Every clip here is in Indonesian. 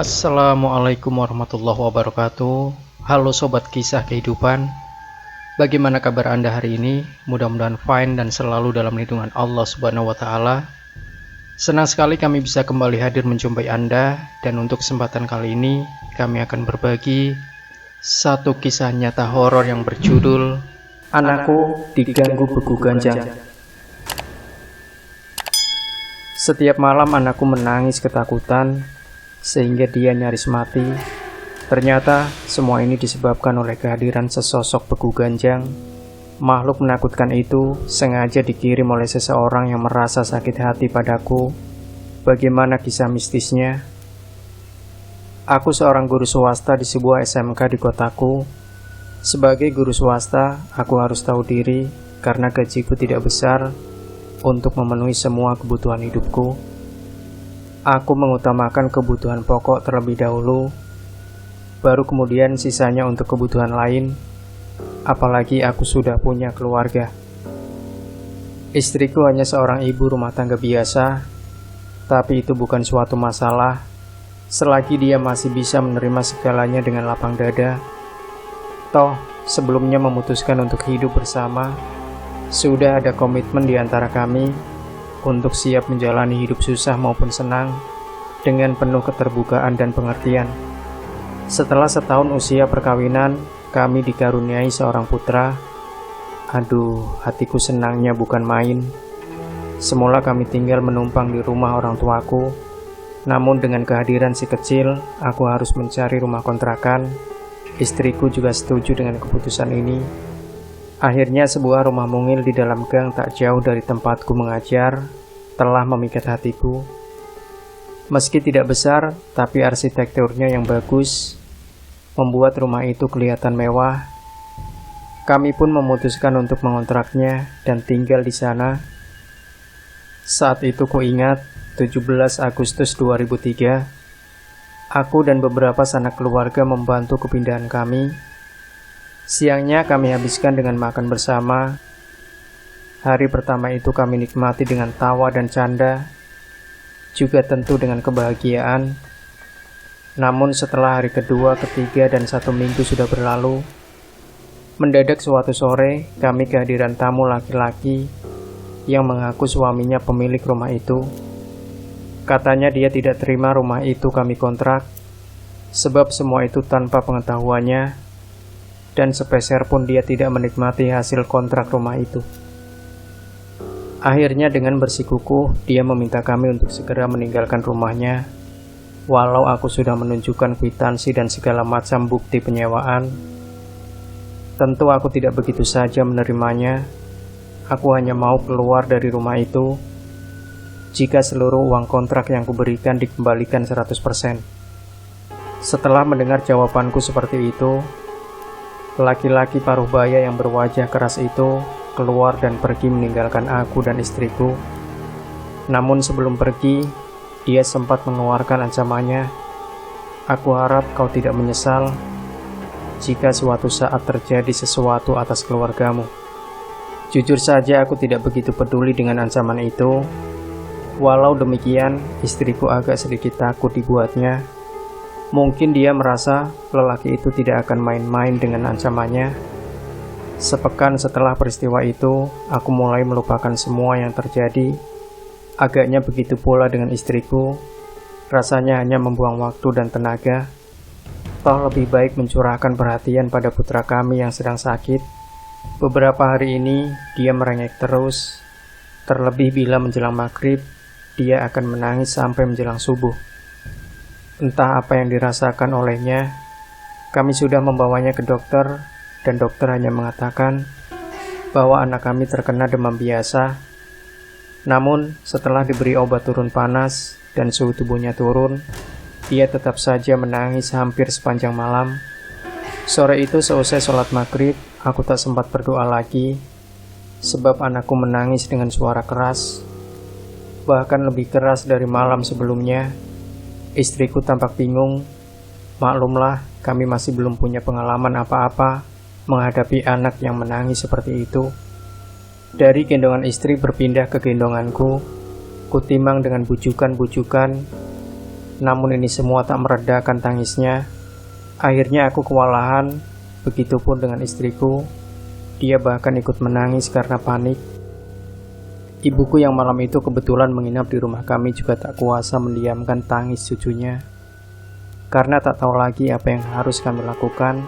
Assalamualaikum warahmatullahi wabarakatuh. Halo sobat kisah kehidupan. Bagaimana kabar Anda hari ini? Mudah-mudahan fine dan selalu dalam lindungan Allah Subhanahu wa taala. Senang sekali kami bisa kembali hadir menjumpai Anda, dan untuk kesempatan kali ini kami akan berbagi satu kisah nyata horor yang berjudul Anakku Diganggu Beku Ganjang. Setiap malam anakku menangis ketakutan sehingga dia nyaris mati. Ternyata semua ini disebabkan oleh kehadiran sesosok beku ganjang. Makhluk menakutkan itu sengaja dikirim oleh seseorang yang merasa sakit hati padaku. Bagaimana kisah mistisnya? Aku seorang guru swasta di sebuah SMK di kotaku. Sebagai guru swasta, aku harus tahu diri karena gajiku tidak besar untuk memenuhi semua kebutuhan hidupku. Aku mengutamakan kebutuhan pokok terlebih dahulu, baru kemudian sisanya untuk kebutuhan lain, apalagi aku sudah punya keluarga. Istriku hanya seorang ibu rumah tangga biasa, tapi itu bukan suatu masalah, selagi dia masih bisa menerima segalanya dengan lapang dada. Toh, sebelumnya memutuskan untuk hidup bersama, sudah ada komitmen di antara kami untuk siap menjalani hidup susah maupun senang dengan penuh keterbukaan dan pengertian. Setelah setahun usia perkawinan, kami dikaruniai seorang putra. Aduh, hatiku senangnya bukan main. Semula kami tinggal menumpang di rumah orang tuaku, namun dengan kehadiran si kecil, aku harus mencari rumah kontrakan. Istriku juga setuju dengan keputusan ini. Akhirnya sebuah rumah mungil di dalam gang tak jauh dari tempatku mengajar telah memikat hatiku. Meski tidak besar, tapi arsitekturnya yang bagus membuat rumah itu kelihatan mewah. Kami pun memutuskan untuk mengontraknya dan tinggal di sana. Saat itu ku ingat 17 Agustus 2003, aku dan beberapa sanak keluarga membantu kepindahan kami. Siangnya kami habiskan dengan makan bersama. Hari pertama itu kami nikmati dengan tawa dan canda, juga tentu dengan kebahagiaan. Namun setelah hari kedua, ketiga, dan 1 minggu sudah berlalu, mendadak suatu sore kami kehadiran tamu laki-laki yang mengaku suaminya pemilik rumah itu. Katanya dia tidak terima rumah itu kami kontrak, sebab semua itu tanpa pengetahuannya, dan sepeser pun dia tidak menikmati hasil kontrak rumah itu. Akhirnya dengan bersikukuh, dia meminta kami untuk segera meninggalkan rumahnya. Walau aku sudah menunjukkan kwitansi dan segala macam bukti penyewaan, tentu aku tidak begitu saja menerimanya. Aku hanya mau keluar dari rumah itu jika seluruh uang kontrak yang kuberikan dikembalikan 100%. Setelah mendengar jawabanku seperti itu, laki-laki paruh baya yang berwajah keras itu keluar dan pergi meninggalkan aku dan istriku. Namun sebelum pergi, dia sempat mengeluarkan ancamannya. Aku harap kau tidak menyesal jika suatu saat terjadi sesuatu atas keluargamu. Jujur saja aku tidak begitu peduli dengan ancaman itu. Walau demikian, istriku agak sedikit takut dibuatnya. Mungkin dia merasa lelaki itu tidak akan main-main dengan ancamannya. Sepekan setelah peristiwa itu, aku mulai melupakan semua yang terjadi. Agaknya begitu pula dengan istriku. Rasanya hanya membuang waktu dan tenaga. Toh lebih baik mencurahkan perhatian pada putra kami yang sedang sakit. Beberapa hari ini, dia merengek terus. Terlebih bila menjelang maghrib, dia akan menangis sampai menjelang subuh. Entah apa yang dirasakan olehnya. Kami sudah membawanya ke dokter, dan dokter hanya mengatakan bahwa anak kami terkena demam biasa. Namun, setelah diberi obat turun panas dan suhu tubuhnya turun, dia tetap saja menangis hampir sepanjang malam. Sore itu seusai sholat maghrib, aku tak sempat berdoa lagi, sebab anakku menangis dengan suara keras, bahkan lebih keras dari malam sebelumnya. Istriku tampak bingung. Maklumlah, kami masih belum punya pengalaman apa-apa menghadapi anak yang menangis seperti itu. Dari gendongan istri berpindah ke gendonganku, kutimang dengan bujukan-bujukan. Namun ini semua tak meredakan tangisnya. Akhirnya aku kewalahan, begitupun dengan istriku. Dia bahkan ikut menangis karena panik. Ibuku yang malam itu kebetulan menginap di rumah kami juga tak kuasa mendiamkan tangis cucunya. Karena tak tahu lagi apa yang harus kami lakukan,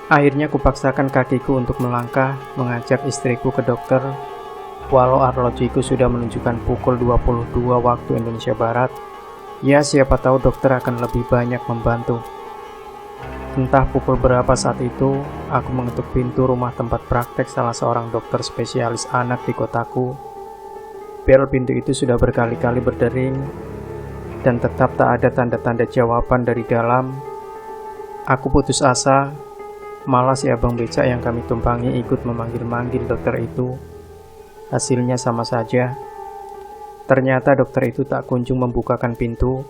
akhirnya kupaksakan kakiku untuk melangkah mengajak istriku ke dokter. Walau arlojiku sudah menunjukkan pukul 22 waktu Indonesia Barat, ya siapa tahu dokter akan lebih banyak membantu. Entah pukul berapa saat itu, aku mengetuk pintu rumah tempat praktek salah seorang dokter spesialis anak di kotaku. Bel pintu itu sudah berkali-kali berdering, dan tetap tak ada tanda-tanda jawaban dari dalam. Aku putus asa, malah si abang becak yang kami tumpangi ikut memanggil-manggil dokter itu. Hasilnya sama saja. Ternyata dokter itu tak kunjung membukakan pintu.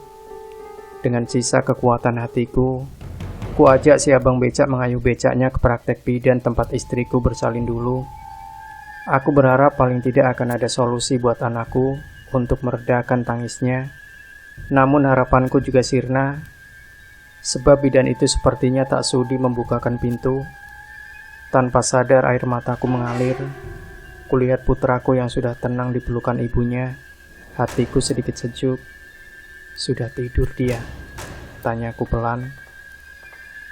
Dengan sisa kekuatan hatiku, ku ajak si abang becak mengayuh becaknya ke praktek bidan tempat istriku bersalin dulu. Aku berharap paling tidak akan ada solusi buat anakku untuk meredakan tangisnya. Namun harapanku juga sirna, sebab bidan itu sepertinya tak sudi membukakan pintu. Tanpa sadar air mataku mengalir. Kulihat putraku yang sudah tenang di pelukan ibunya. Hatiku sedikit sejuk. Sudah tidur dia? Tanyaku pelan.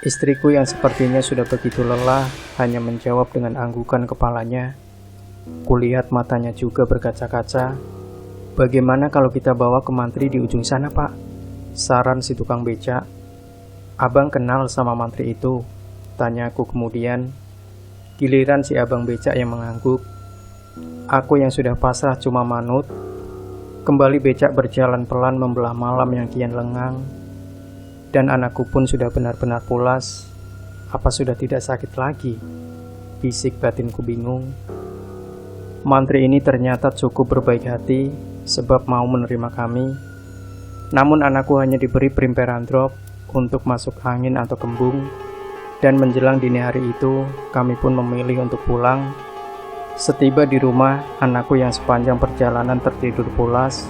Istriku yang sepertinya sudah begitu lelah hanya menjawab dengan anggukan kepalanya. Kulihat matanya juga berkaca-kaca. Bagaimana kalau kita bawa ke mantri di ujung sana, Pak? Saran si tukang becak. Abang kenal sama mantri itu? Tanyaku kemudian. Giliran si abang becak yang mengangguk. Aku yang sudah pasrah cuma manut. Kembali becak berjalan pelan membelah malam yang kian lengang. Dan anakku pun sudah benar-benar pulas. Apa sudah tidak sakit lagi? Bisik batinku bingung. Mantri ini ternyata cukup berbaik hati, sebab mau menerima kami. Namun anakku hanya diberi primperan drop untuk masuk angin atau kembung. Dan menjelang dini hari itu, kami pun memilih untuk pulang. Setiba di rumah, anakku yang sepanjang perjalanan tertidur pulas,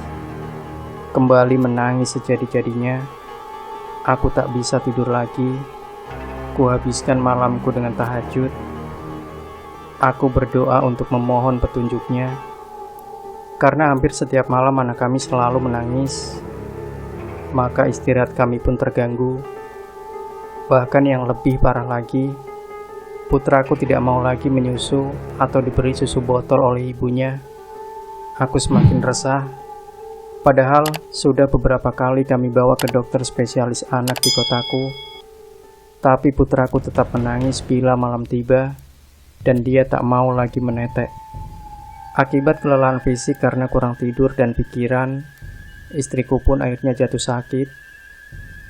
kembali menangis sejadi-jadinya. Aku tak bisa tidur lagi. Kuhabiskan malamku dengan tahajud. Aku berdoa untuk memohon petunjuknya. Karena hampir setiap malam anak kami selalu menangis, maka istirahat kami pun terganggu. Bahkan yang lebih parah lagi, putraku tidak mau lagi menyusu atau diberi susu botol oleh ibunya. Aku semakin resah. Padahal sudah beberapa kali kami bawa ke dokter spesialis anak di kotaku. Tapi putraku tetap menangis bila malam tiba, dan dia tak mau lagi menetek. Akibat kelelahan fisik karena kurang tidur dan pikiran, istriku pun akhirnya jatuh sakit.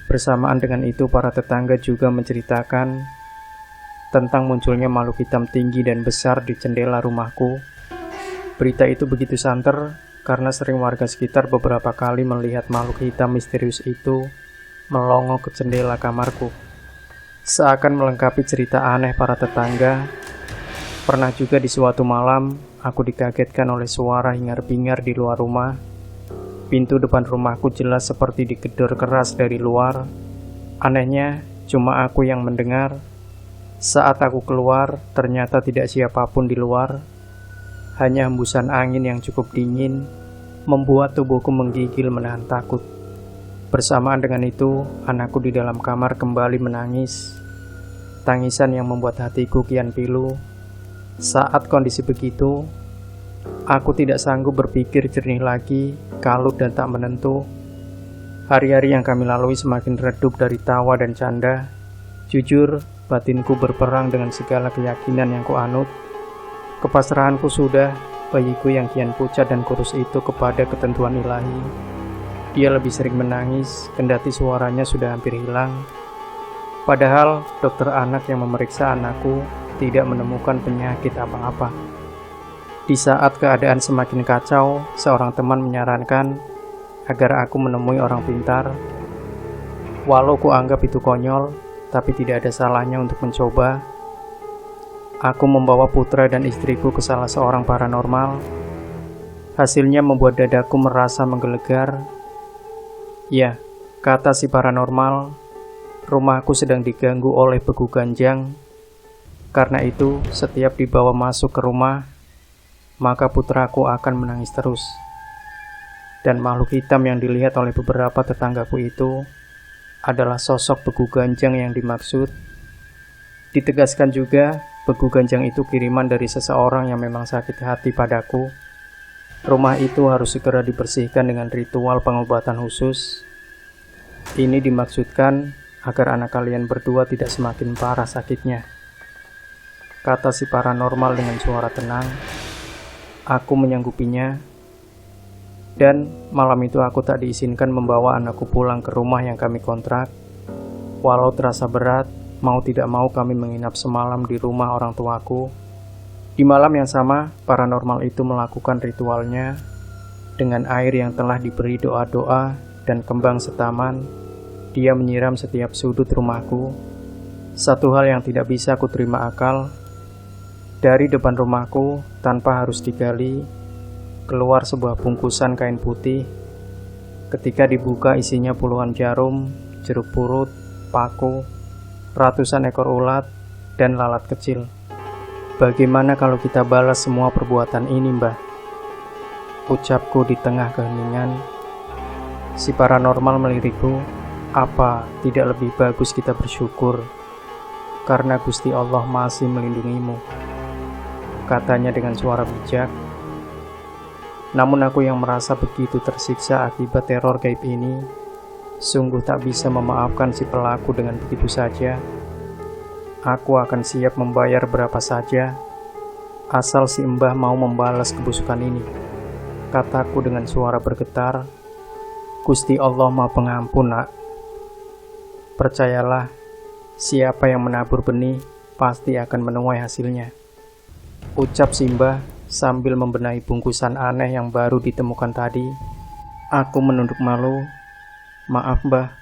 Bersamaan dengan itu para tetangga juga menceritakan tentang munculnya makhluk hitam tinggi dan besar di jendela rumahku. Berita itu begitu santer karena sering warga sekitar beberapa kali melihat makhluk hitam misterius itu melongo ke jendela kamarku. Seakan melengkapi cerita aneh para tetangga, pernah juga di suatu malam aku dikagetkan oleh suara hingar-bingar di luar rumah. Pintu depan rumahku jelas seperti digedor keras dari luar. Anehnya, cuma aku yang mendengar. Saat aku keluar, ternyata tidak siapapun di luar. Hanya hembusan angin yang cukup dingin membuat tubuhku menggigil menahan takut. Bersamaan dengan itu, anakku di dalam kamar kembali menangis. Tangisan yang membuat hatiku kian pilu. Saat kondisi begitu, aku tidak sanggup berpikir jernih lagi, kalut dan tak menentu. Hari-hari yang kami lalui semakin redup dari tawa dan canda. Jujur, batinku berperang dengan segala keyakinan yang kuanut. Kepasrahanku sudah, bayiku yang kian pucat dan kurus itu kepada ketentuan ilahi. Dia lebih sering menangis, kendati suaranya sudah hampir hilang. Padahal dokter anak yang memeriksa anakku tidak menemukan penyakit apa-apa. Di saat keadaan semakin kacau, seorang teman menyarankan agar aku menemui orang pintar. Walau kuanggap itu konyol, tapi tidak ada salahnya untuk mencoba. Aku membawa putra dan istriku ke salah seorang paranormal. Hasilnya membuat dadaku merasa menggelegar. Ya, Kata si paranormal, rumahku sedang diganggu oleh begu ganjang. Karena itu, setiap dibawa masuk ke rumah, maka putraku akan menangis terus. Dan makhluk hitam yang dilihat oleh beberapa tetanggaku itu adalah sosok begu ganjang yang dimaksud. Ditegaskan juga, begu ganjang itu kiriman dari seseorang yang memang sakit hati padaku. Rumah itu harus segera dibersihkan dengan ritual pengobatan khusus. Ini dimaksudkan agar anak kalian berdua tidak semakin parah sakitnya. Kata si paranormal dengan suara tenang. Aku menyanggupinya. Dan malam itu aku tak diizinkan membawa anakku pulang ke rumah yang kami kontrak. Walau terasa berat, mau tidak mau kami menginap semalam di rumah orang tuaku. Di malam yang sama, paranormal itu melakukan ritualnya dengan air yang telah diberi doa-doa dan kembang setaman. Dia menyiram setiap sudut rumahku. Satu hal yang tidak bisa aku terima akal, dari depan rumahku tanpa harus digali, keluar sebuah bungkusan kain putih. Ketika dibuka isinya puluhan jarum, jeruk purut, paku, ratusan ekor ulat, dan lalat kecil. Bagaimana kalau kita balas semua perbuatan ini, Mbah? Ucapku di tengah keheningan. Si paranormal melirikku, apa tidak lebih bagus kita bersyukur karena Gusti Allah masih melindungimu? Katanya dengan suara bijak. Namun aku yang merasa begitu tersiksa akibat teror gaib ini, sungguh tak bisa memaafkan si pelaku dengan begitu saja. Aku akan siap membayar berapa saja, asal si Mbah mau membalas kebusukan ini. Kataku dengan suara bergetar. Gusti Allah Maha Pengampun, Nak. Percayalah, siapa yang menabur benih pasti akan menuai hasilnya. Ucap si Mbah sambil membenahi bungkusan aneh yang baru ditemukan tadi. Aku menunduk malu. Maaf, Mbah,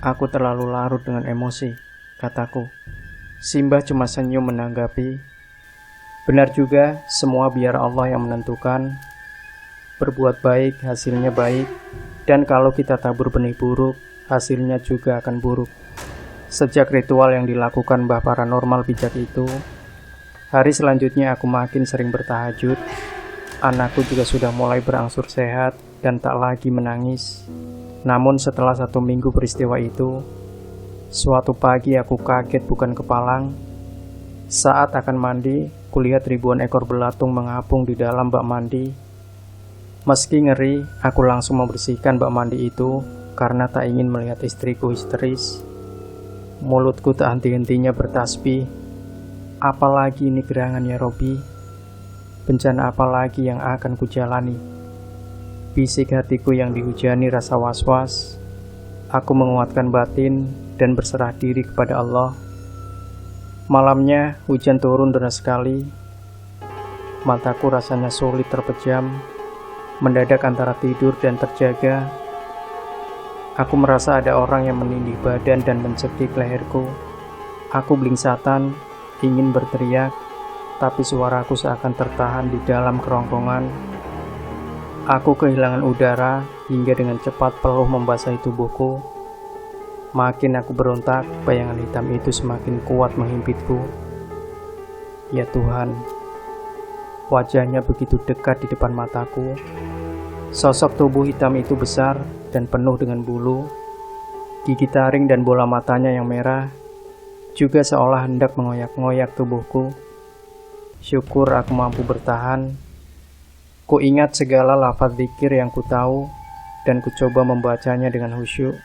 aku terlalu larut dengan emosi, kataku. Si Mbah cuma senyum menanggapi. Benar juga, semua biar Allah yang menentukan. Berbuat baik, hasilnya baik. Dan kalau kita tabur benih buruk, hasilnya juga akan buruk. Sejak ritual yang dilakukan Mbah Paranormal bijak itu, hari selanjutnya aku makin sering bertahajud. Anakku juga sudah mulai berangsur sehat dan tak lagi menangis. Namun setelah 1 minggu peristiwa itu, suatu pagi aku kaget bukan kepalang. Saat akan mandi, kulihat ribuan ekor belatung mengapung di dalam bak mandi. Meski ngeri, aku langsung membersihkan bak mandi itu karena tak ingin melihat istriku histeris. Mulutku tak henti-hentinya bertasbih. Apalagi ini gerangan ya Robi? Bencana apa lagi yang akan kujalani? Bisik hatiku yang dihujani rasa was-was. Aku menguatkan batin dan berserah diri kepada Allah. Malamnya hujan turun deras sekali. Mataku rasanya sulit terpejam. Mendadak antara tidur dan terjaga, aku merasa ada orang yang menindih badan dan mencekik leherku. Aku blingsatan, ingin berteriak, tapi suaraku seakan tertahan di dalam kerongkongan. Aku kehilangan udara hingga dengan cepat peluh membasahi tubuhku. Makin aku berontak, bayangan hitam itu semakin kuat menghimpitku. Ya Tuhan, wajahnya begitu dekat di depan mataku. Sosok tubuh hitam itu besar dan penuh dengan bulu. Gigi taring dan bola matanya yang merah juga seolah hendak mengoyak-ngoyak tubuhku. Syukur aku mampu bertahan. Ku ingat segala lafaz zikir yang ku tahu dan ku coba membacanya dengan khusyuk.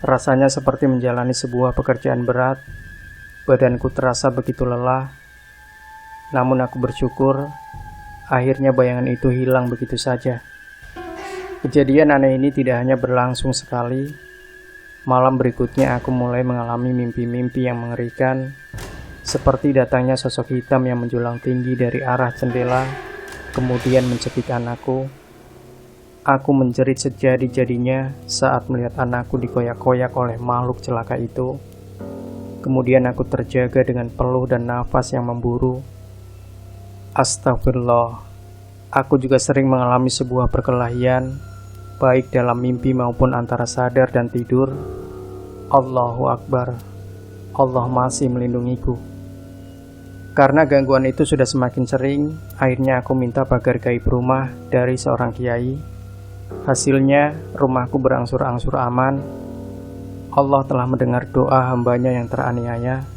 Rasanya seperti menjalani sebuah pekerjaan berat. Badanku terasa begitu lelah. Namun aku bersyukur, akhirnya bayangan itu hilang begitu saja. Kejadian aneh ini tidak hanya berlangsung sekali. Malam berikutnya aku mulai mengalami mimpi-mimpi yang mengerikan, seperti datangnya sosok hitam yang menjulang tinggi dari arah jendela, kemudian mencekik anakku. Aku menjerit sejadi-jadinya saat melihat anakku dikoyak-koyak oleh makhluk celaka itu. Kemudian aku terjaga dengan peluh dan nafas yang memburu. Astagfirullah, aku juga sering mengalami sebuah perkelahian. baik dalam mimpi maupun antara sadar dan tidur. Allahu Akbar, Allah masih melindungiku. Karena gangguan itu sudah semakin sering, akhirnya aku minta pagar gaib rumah dari seorang kiai. Hasilnya, rumahku berangsur-angsur aman. Allah telah mendengar doa hambanya yang teraniaya.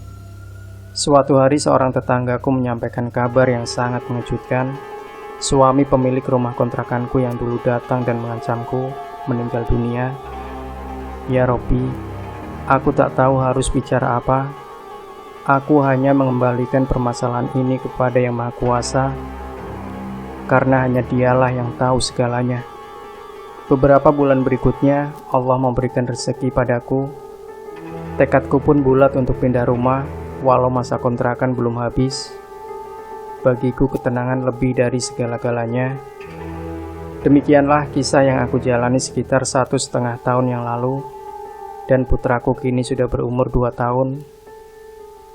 Suatu hari seorang tetanggaku menyampaikan kabar yang sangat mengejutkan. Suami pemilik rumah kontrakanku yang dulu datang dan mengancamku meninggal dunia. Ya Robbi, aku tak tahu harus bicara apa. Aku hanya mengembalikan permasalahan ini kepada Yang Maha Kuasa, karena hanya Dialah yang tahu segalanya. Beberapa bulan berikutnya, Allah memberikan rezeki padaku. Tekadku pun bulat untuk pindah rumah, walau masa kontrakan belum habis. Bagiku ketenangan lebih dari segala-galanya. Demikianlah kisah yang aku jalani sekitar 1,5 tahun yang lalu, dan putraku kini sudah berumur 2 tahun.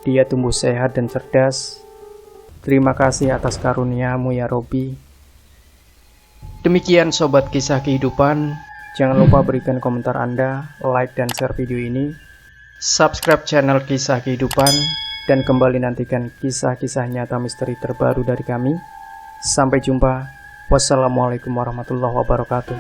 Dia tumbuh sehat dan cerdas. Terima kasih atas karunia-Mu ya Robbi. Demikian sobat kisah kehidupan. Jangan lupa berikan komentar Anda, like dan share video ini. Subscribe channel kisah kehidupan dan kembali nantikan kisah-kisah nyata misteri terbaru dari kami. Sampai jumpa. Wassalamualaikum warahmatullahi wabarakatuh.